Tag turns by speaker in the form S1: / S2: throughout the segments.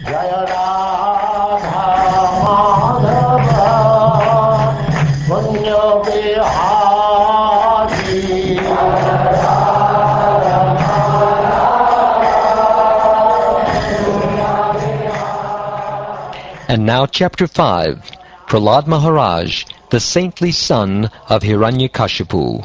S1: Jaya Radha Madhava Punya Bihari.
S2: And now Chapter 5, Prahlada Maharaj, the saintly son of Hiranyakasipu.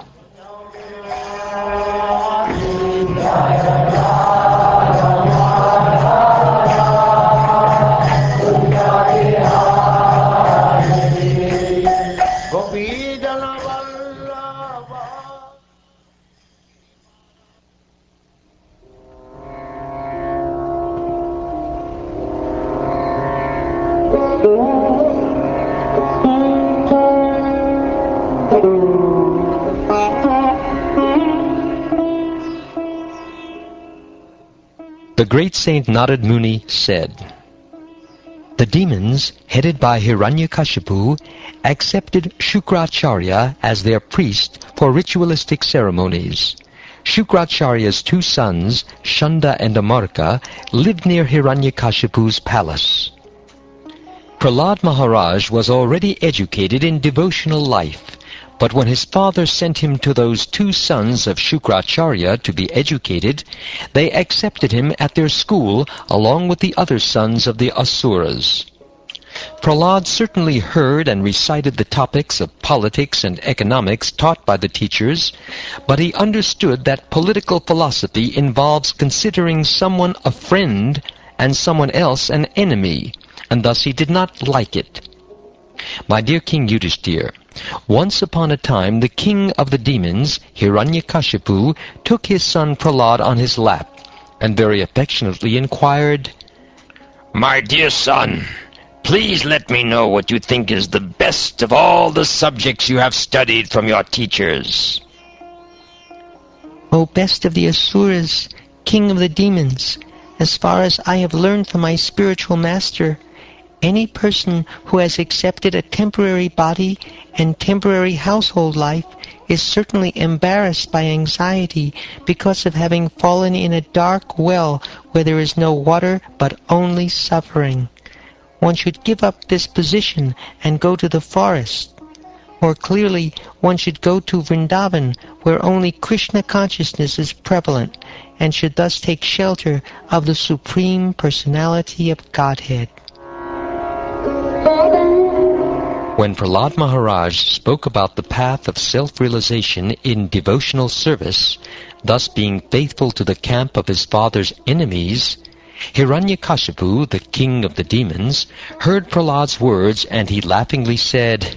S2: The great Saint Narad Muni said, "The demons, headed by Hiranyakasipu, accepted Shukracharya as their priest for ritualistic ceremonies. Shukracharya's two sons, Shanda and Amarka, lived near Hiranyakashipu's palace. Prahlada Maharaj was already educated in devotional life, but when his father sent him to those two sons of Shukracharya to be educated, they accepted him at their school along with the other sons of the Asuras. Prahlada certainly heard and recited the topics of politics and economics taught by the teachers, but he understood that political philosophy involves considering someone a friend and someone else an enemy, and thus he did not like it. My dear King Yudhishthir, once upon a time the king of the demons, Hiranyakashipu, took his son Prahlada on his lap, and very affectionately inquired, 'My dear son, please let me know what you think is the best of all the subjects you have studied from your teachers.'
S3: 'O best of the Asuras, king of the demons, as far as I have learned from my spiritual master, any person who has accepted a temporary body and temporary household life is certainly embarrassed by anxiety because of having fallen in a dark well where there is no water but only suffering. One should give up this position and go to the forest. More clearly, one should go to Vrindavan, where only Krishna consciousness is prevalent, and should thus take shelter of the Supreme Personality of Godhead."
S2: When Prahlada Maharaj spoke about the path of self-realization in devotional service, thus being faithful to the camp of his father's enemies, Hiranyakasipu, the king of the demons, heard Prahlada's words, and he laughingly said,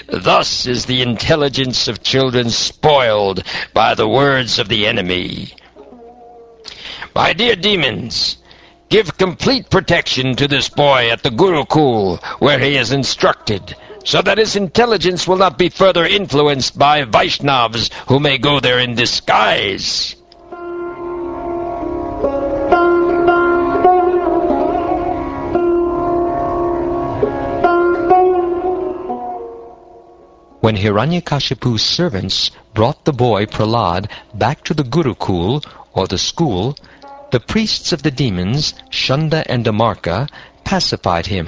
S2: "Thus is the intelligence of children spoiled by the words of the enemy. My dear demons, give complete protection to this boy at the Gurukul, where he is instructed, so that his intelligence will not be further influenced by Vaishnavas who may go there in disguise." When Hiranyakashipu's servants brought the boy Prahlada back to the Gurukul, or the school, the priests of the demons, Shanda and Amarka, pacified him.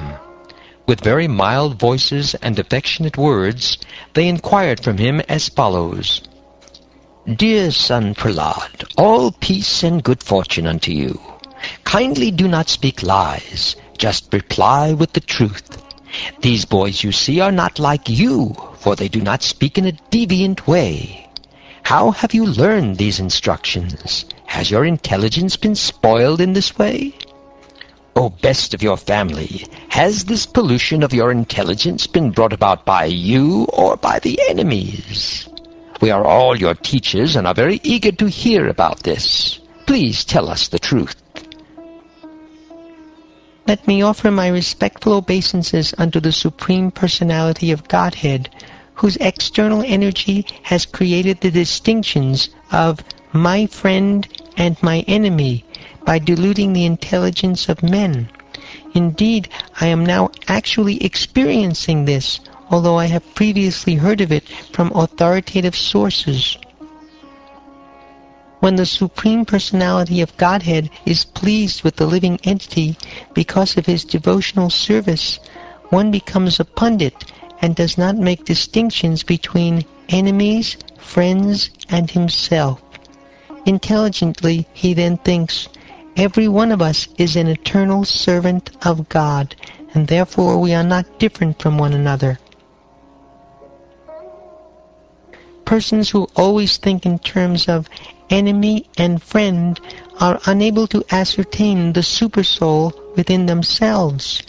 S2: With very mild voices and affectionate words, they inquired from him as follows: "Dear son Prahlada, all peace and good fortune unto you. Kindly do not speak lies, just reply with the truth. These boys you see are not like you, for they do not speak in a deviant way. How have you learned these instructions? Has your intelligence been spoiled in this way? O best of your family, has this pollution of your intelligence been brought about by you or by the enemies? We are all your teachers and are very eager to hear about this. Please tell us the truth."
S3: Let me offer my respectful obeisances unto the Supreme Personality of Godhead, whose external energy has created the distinctions of my friend and my enemy by diluting the intelligence of men. Indeed, I am now actually experiencing this, although I have previously heard of it from authoritative sources. When the Supreme Personality of Godhead is pleased with the living entity because of his devotional service, one becomes a pundit and does not make distinctions between enemies, friends, and himself. Intelligently, he then thinks, every one of us is an eternal servant of God, and therefore we are not different from one another. Persons who always think in terms of enemy and friend are unable to ascertain the supersoul within themselves.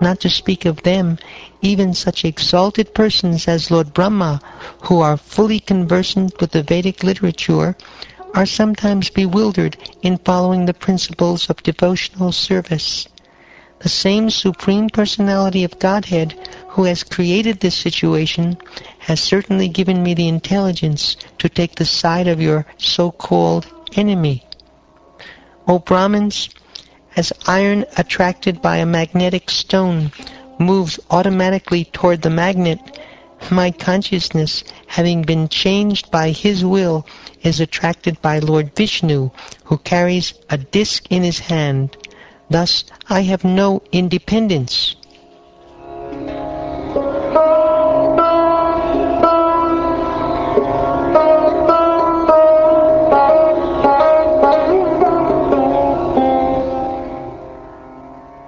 S3: Not to speak of them, even such exalted persons as Lord Brahma, who are fully conversant with the Vedic literature, are sometimes bewildered in following the principles of devotional service. The same Supreme Personality of Godhead who has created this situation has certainly given me the intelligence to take the side of your so-called enemy. O Brahmins, as iron attracted by a magnetic stone moves automatically toward the magnet, my consciousness, having been changed by his will, is attracted by Lord Vishnu, who carries a disc in his hand. Thus, I have no independence.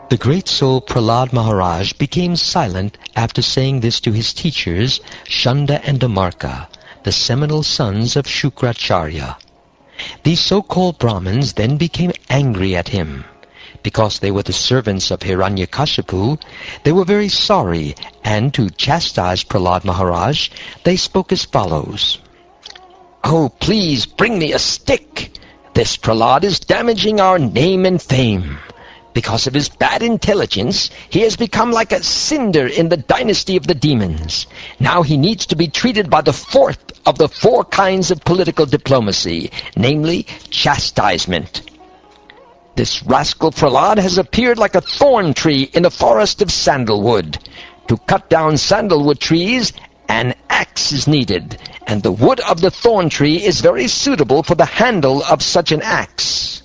S2: The great soul Prahlada Maharaj became silent after saying this to his teachers, Shanda and Damarka, the seminal sons of Shukracharya. These so-called Brahmins then became angry at him. Because they were the servants of Hiranyakasipu, they were very sorry, and to chastise Prahlada Maharaj, they spoke as follows. "Oh, please bring me a stick. This Prahlada is damaging our name and fame. Because of his bad intelligence, he has become like a cinder in the dynasty of the demons. Now he needs to be treated by the fourth of the 4 kinds of political diplomacy, namely chastisement. This rascal Prahlada has appeared like a thorn tree in the forest of sandalwood. To cut down sandalwood trees, an axe is needed, and the wood of the thorn tree is very suitable for the handle of such an axe.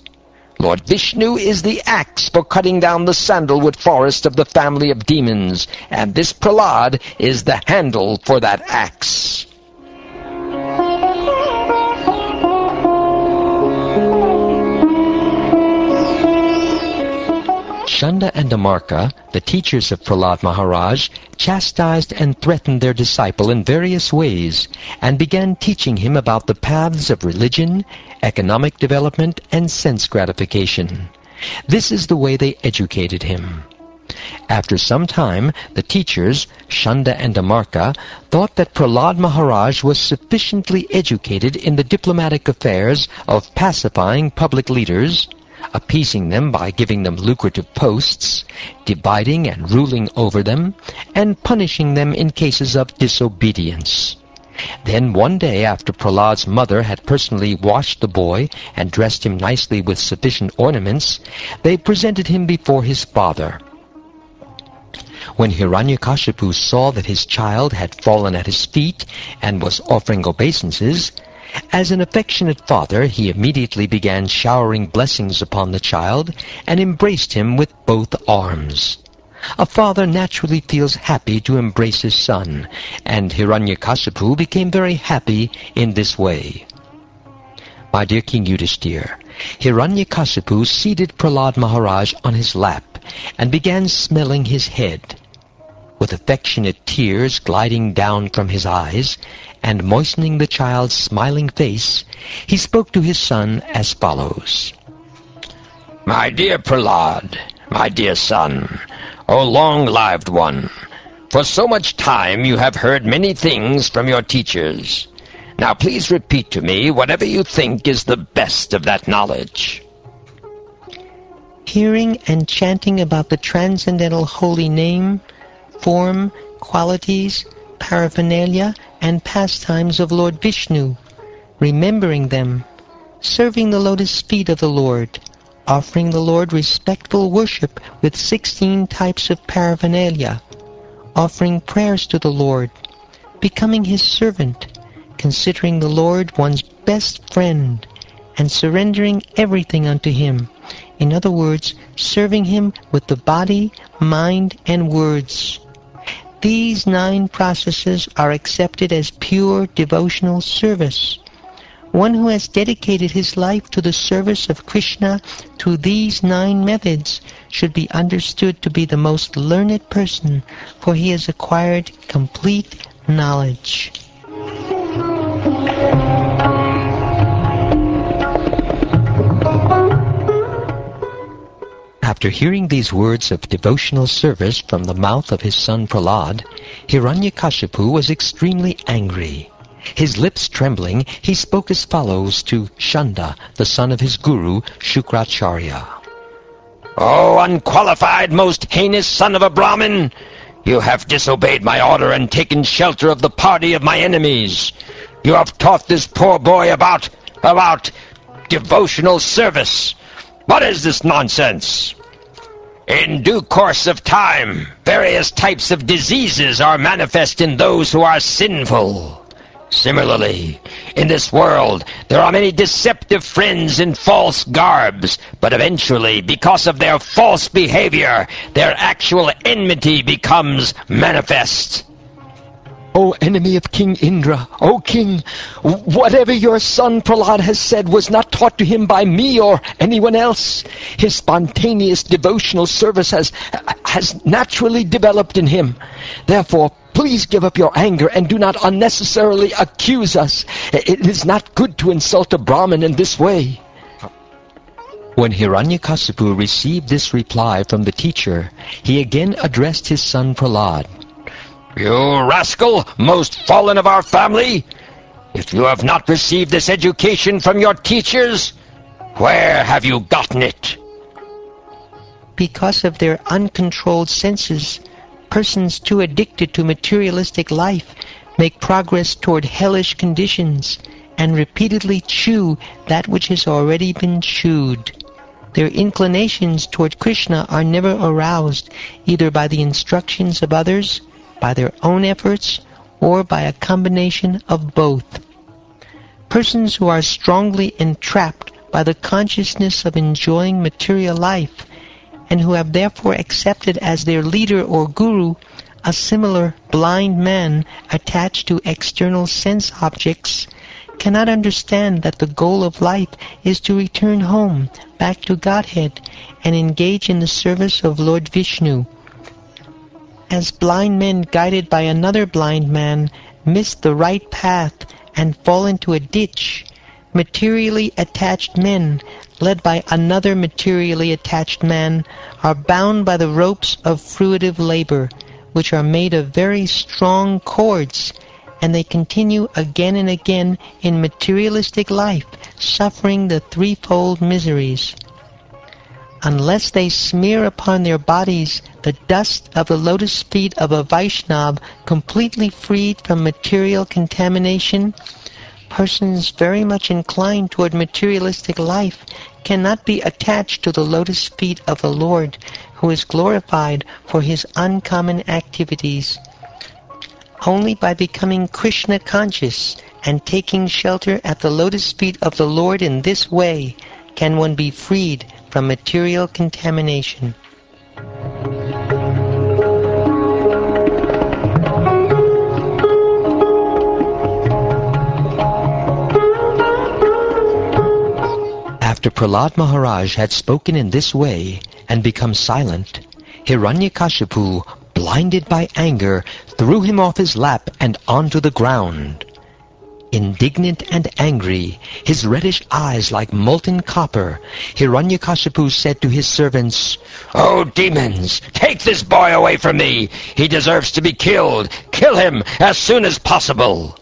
S2: Lord Vishnu is the axe for cutting down the sandalwood forest of the family of demons, and this Prahlada is the handle for that axe." Shanda and Damarka, the teachers of Prahlada Maharaj, chastised and threatened their disciple in various ways, and began teaching him about the paths of religion, economic development, and sense gratification. This is the way they educated him. After some time, the teachers, Shanda and Damarka, thought that Prahlada Maharaj was sufficiently educated in the diplomatic affairs of pacifying public leaders, appeasing them by giving them lucrative posts, dividing and ruling over them, and punishing them in cases of disobedience. Then one day, after Prahlada's mother had personally washed the boy and dressed him nicely with sufficient ornaments, they presented him before his father. When Hiranyakasipu saw that his child had fallen at his feet and was offering obeisances, as an affectionate father, he immediately began showering blessings upon the child and embraced him with both arms. A father naturally feels happy to embrace his son, and Hiranyakasipu became very happy in this way. My dear King Yudhishthira, Hiranyakasipu seated Prahlada Maharaj on his lap and began smelling his head. With affectionate tears gliding down from his eyes, and moistening the child's smiling face, he spoke to his son as follows. "My dear Prahlada, my dear son, O long-lived one, for so much time you have heard many things from your teachers. Now please repeat to me whatever you think is the best of that knowledge."
S3: Hearing and chanting about the transcendental holy name, form, qualities, paraphernalia, and pastimes of Lord Vishnu, remembering them, serving the lotus feet of the Lord, offering the Lord respectful worship with 16 types of paraphernalia, offering prayers to the Lord, becoming his servant, considering the Lord one's best friend, and surrendering everything unto him. In other words, serving him with the body, mind, and words. These 9 processes are accepted as pure devotional service. One who has dedicated his life to the service of Krishna through these 9 methods should be understood to be the most learned person, for he has acquired complete knowledge.
S2: After hearing these words of devotional service from the mouth of his son Prahlad, Hiranyakasipu was extremely angry. His lips trembling, he spoke as follows to Shanda, the son of his guru, Shukracharya.
S4: O unqualified, most heinous son of a Brahmin! You have disobeyed my order and taken shelter of the party of my enemies. You have taught this poor boy about devotional service. What is this nonsense? In due course of time, various types of diseases are manifest in those who are sinful. Similarly, in this world, there are many deceptive friends in false garbs, but eventually, because of their false behavior, their actual enmity becomes manifest.
S2: O enemy of King Indra, O king, whatever your son Prahlad has said was not taught to him by me or anyone else. His spontaneous devotional service has naturally developed in him. Therefore, please give up your anger and do not unnecessarily accuse us. It is not good to insult a Brahmin in this way. When Hiranyakasipu received this reply from the teacher, he again addressed his son Prahlad.
S4: You rascal, most fallen of our family! If you have not received this education from your teachers, where have you gotten it?
S3: Because of their uncontrolled senses, persons too addicted to materialistic life make progress toward hellish conditions and repeatedly chew that which has already been chewed. Their inclinations toward Krishna are never aroused, either by the instructions of others, by their own efforts, or by a combination of both. Persons who are strongly entrapped by the consciousness of enjoying material life, and who have therefore accepted as their leader or guru a similar blind man attached to external sense objects, cannot understand that the goal of life is to return home, back to Godhead, and engage in the service of Lord Vishnu. As blind men guided by another blind man miss the right path and fall into a ditch, materially attached men, led by another materially attached man, are bound by the ropes of fruitive labor, which are made of very strong cords, and they continue again and again in materialistic life, suffering the threefold miseries. Unless they smear upon their bodies the dust of the lotus feet of a Vaishnava completely freed from material contamination, persons very much inclined toward materialistic life cannot be attached to the lotus feet of the Lord, who is glorified for his uncommon activities. Only by becoming Krishna conscious and taking shelter at the lotus feet of the Lord in this way can one be freed from material contamination.
S2: After Prahlad Maharaj had spoken in this way and become silent, Hiranyakasipu, blinded by anger, threw him off his lap and onto the ground. Indignant and angry, his reddish eyes like molten copper, Hiranyakasipu said to his servants,
S4: "O demons, take this boy away from me! He deserves to be killed! Kill him as soon as possible!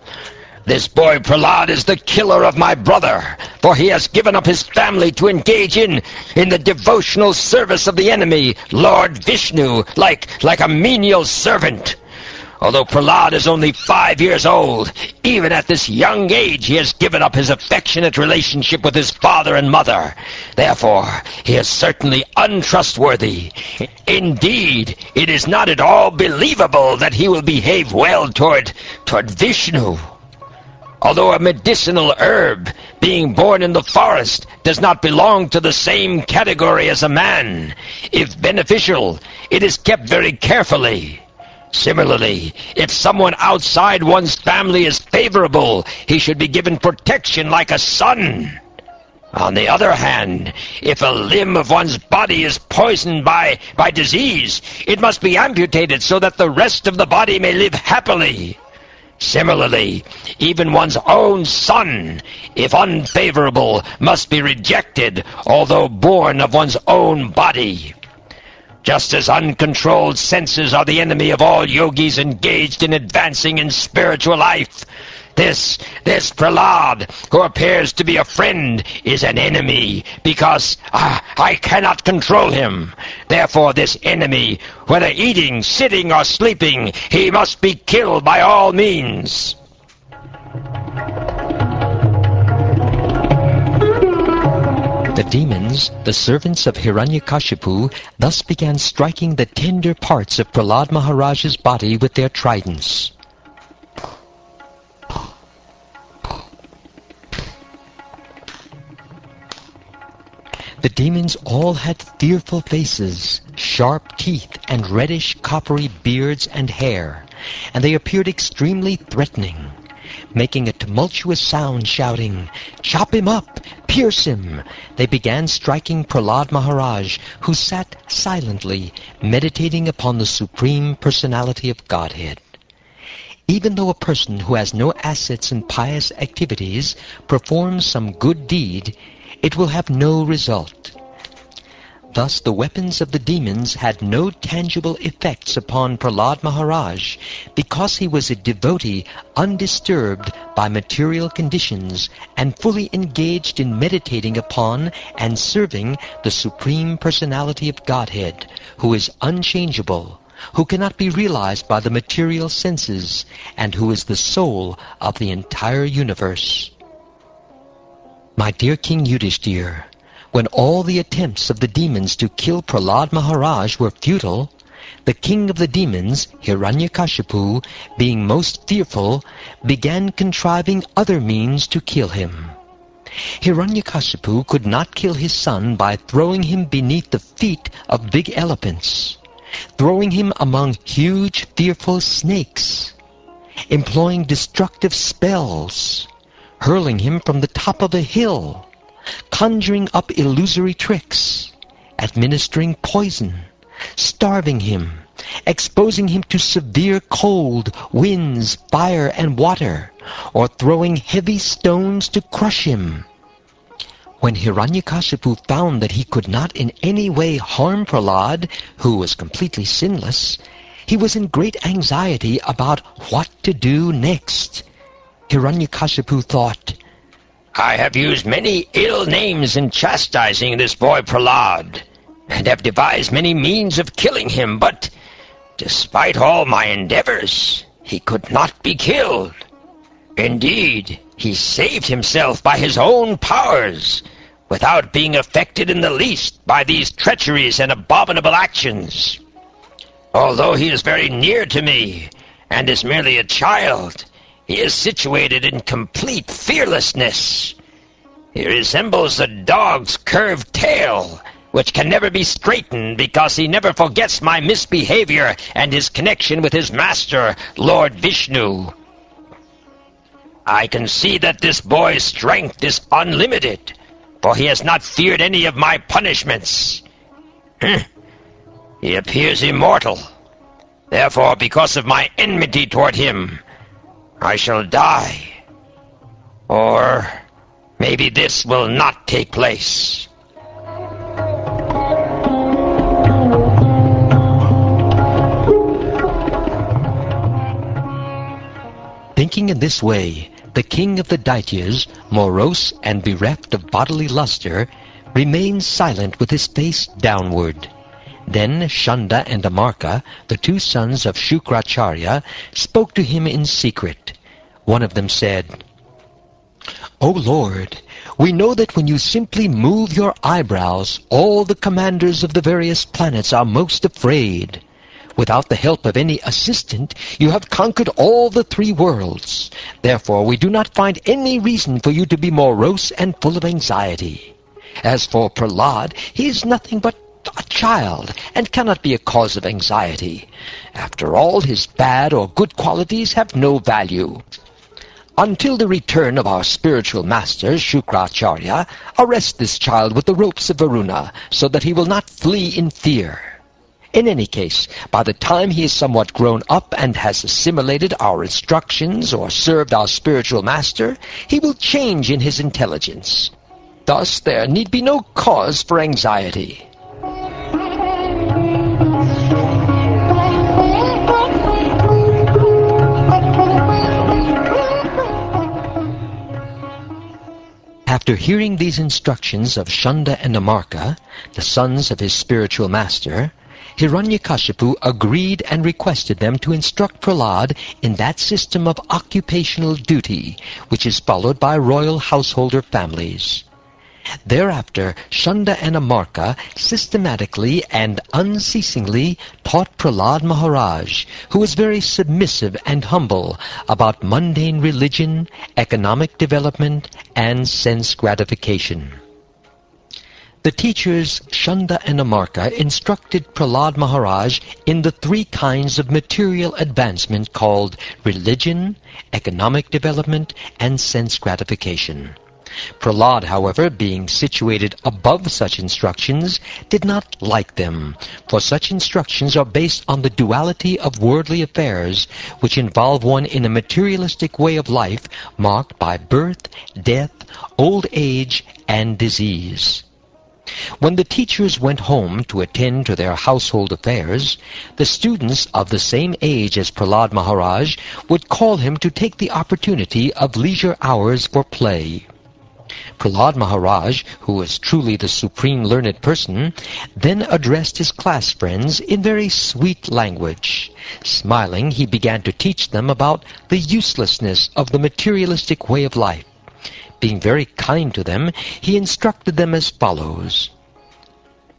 S4: This boy Prahlad is the killer of my brother, for he has given up his family to engage in the devotional service of the enemy, Lord Vishnu, like a menial servant. Although Prahlad is only 5 years old, even at this young age he has given up his affectionate relationship with his father and mother. Therefore, he is certainly untrustworthy. Indeed, it is not at all believable that he will behave well toward Vishnu. Although a medicinal herb, being born in the forest, does not belong to the same category as a man. If beneficial, it is kept very carefully. Similarly, if someone outside one's family is favorable, he should be given protection like a son. On the other hand, if a limb of one's body is poisoned by disease, it must be amputated so that the rest of the body may live happily. Similarly, even one's own son, if unfavorable, must be rejected, although born of one's own body. Just as uncontrolled senses are the enemy of all yogis engaged in advancing in spiritual life, this Prahlada, who appears to be a friend, is an enemy, because I cannot control him. Therefore this enemy, whether eating, sitting, or sleeping, he must be killed by all means.
S2: The demons, the servants of Hiranyakashipu, thus began striking the tender parts of Prahlada Maharaja's body with their tridents. The demons all had fearful faces, sharp teeth, and reddish coppery beards and hair, and they appeared extremely threatening, making a tumultuous sound, shouting, "Chop him up! Pierce him!" They began striking Prahlada Maharaj, who sat silently, meditating upon the Supreme Personality of Godhead. Even though a person who has no assets in pious activities performs some good deed, it will have no result. Thus the weapons of the demons had no tangible effects upon Prahlada Maharaj, because he was a devotee undisturbed by material conditions and fully engaged in meditating upon and serving the Supreme Personality of Godhead, who is unchangeable, who cannot be realized by the material senses, and who is the soul of the entire universe. My dear King Yudhishthir, when all the attempts of the demons to kill Prahlada Maharaj were futile, the king of the demons, Hiranyakashipu, being most fearful, began contriving other means to kill him. Hiranyakashipu could not kill his son by throwing him beneath the feet of big elephants, throwing him among huge, fearful snakes, employing destructive spells, hurling him from the top of a hill, conjuring up illusory tricks, administering poison, starving him, exposing him to severe cold, winds, fire, and water, or throwing heavy stones to crush him. When Hiranyakashipu found that he could not in any way harm Prahlada, who was completely sinless, he was in great anxiety about what to do next. Hiranyakashipu thought,
S4: I have used many ill names in chastising this boy Prahlada, and have devised many means of killing him, but despite all my endeavors, he could not be killed. Indeed, he saved himself by his own powers, without being affected in the least by these treacheries and abominable actions. Although he is very near to me, and is merely a child, he is situated in complete fearlessness. He resembles a dog's curved tail, which can never be straightened because he never forgets my misbehavior and his connection with his master, Lord Vishnu. I can see that this boy's strength is unlimited, for he has not feared any of my punishments. He appears immortal. Therefore, because of my enmity toward him, I shall die. Or maybe this will not take place.
S2: Thinking in this way, the king of the Daityas, morose and bereft of bodily luster, remained silent with his face downward. Then Shanda and Amarka, the two sons of Shukracharya, spoke to him in secret. One of them said, O Lord, we know that when you simply move your eyebrows, all the commanders of the various planets are most afraid. Without the help of any assistant, you have conquered all the 3 worlds. Therefore, we do not find any reason for you to be morose and full of anxiety. As for Prahlad, he is nothing but a child and cannot be a cause of anxiety. After all, his bad or good qualities have no value. Until the return of our spiritual master, Shukracharya, arrest this child with the ropes of Varuna, so that he will not flee in fear. In any case, by the time he is somewhat grown up and has assimilated our instructions or served our spiritual master, he will change in his intelligence. Thus, there need be no cause for anxiety. After hearing these instructions of Shunda and Amarka, the sons of his spiritual master, Hiranyakasipu agreed and requested them to instruct Prahlad in that system of occupational duty which is followed by royal householder families. Thereafter, Shunda and Amarka systematically and unceasingly taught Prahlad Maharaj, who was very submissive and humble, about mundane religion, economic development, and sense gratification. The teachers Shunda and Amarka instructed Prahlad Maharaj in the 3 kinds of material advancement called religion, economic development, and sense gratification. Prahlad, however, being situated above such instructions, did not like them, for such instructions are based on the duality of worldly affairs, which involve one in a materialistic way of life marked by birth, death, old age, and disease. When the teachers went home to attend to their household affairs, the students of the same age as Prahlad Maharaj would call him to take the opportunity of leisure hours for play. Prahlad Maharaj, who was truly the supreme learned person, then addressed his class friends in very sweet language. Smiling, he began to teach them about the uselessness of the materialistic way of life. Being very kind to them, he instructed them as follows.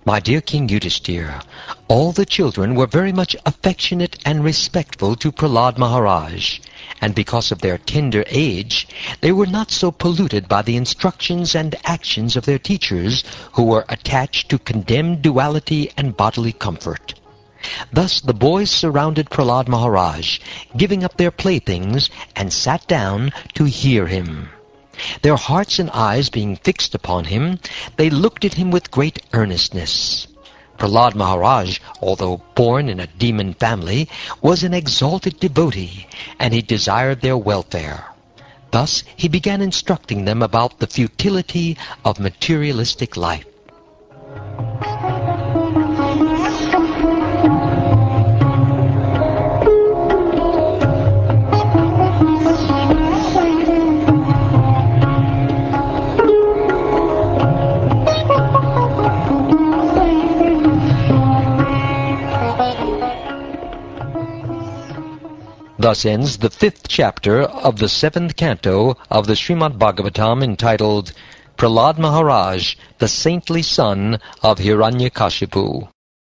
S2: My dear King Yudhishthira, all the children were very much affectionate and respectful to Prahlad Maharaj, and because of their tender age, they were not so polluted by the instructions and actions of their teachers, who were attached to condemned duality and bodily comfort. Thus the boys surrounded Prahlad Maharaj, giving up their playthings, and sat down to hear him. Their hearts and eyes being fixed upon him, they looked at him with great earnestness. Prahlad Maharaj, although born in a demon family, was an exalted devotee, and he desired their welfare. Thus he began instructing them about the futility of materialistic life. Thus ends the 5th chapter of the 7th canto of the Srimad Bhagavatam, entitled Prahlad Maharaj, the saintly son of Hiranyakasipu.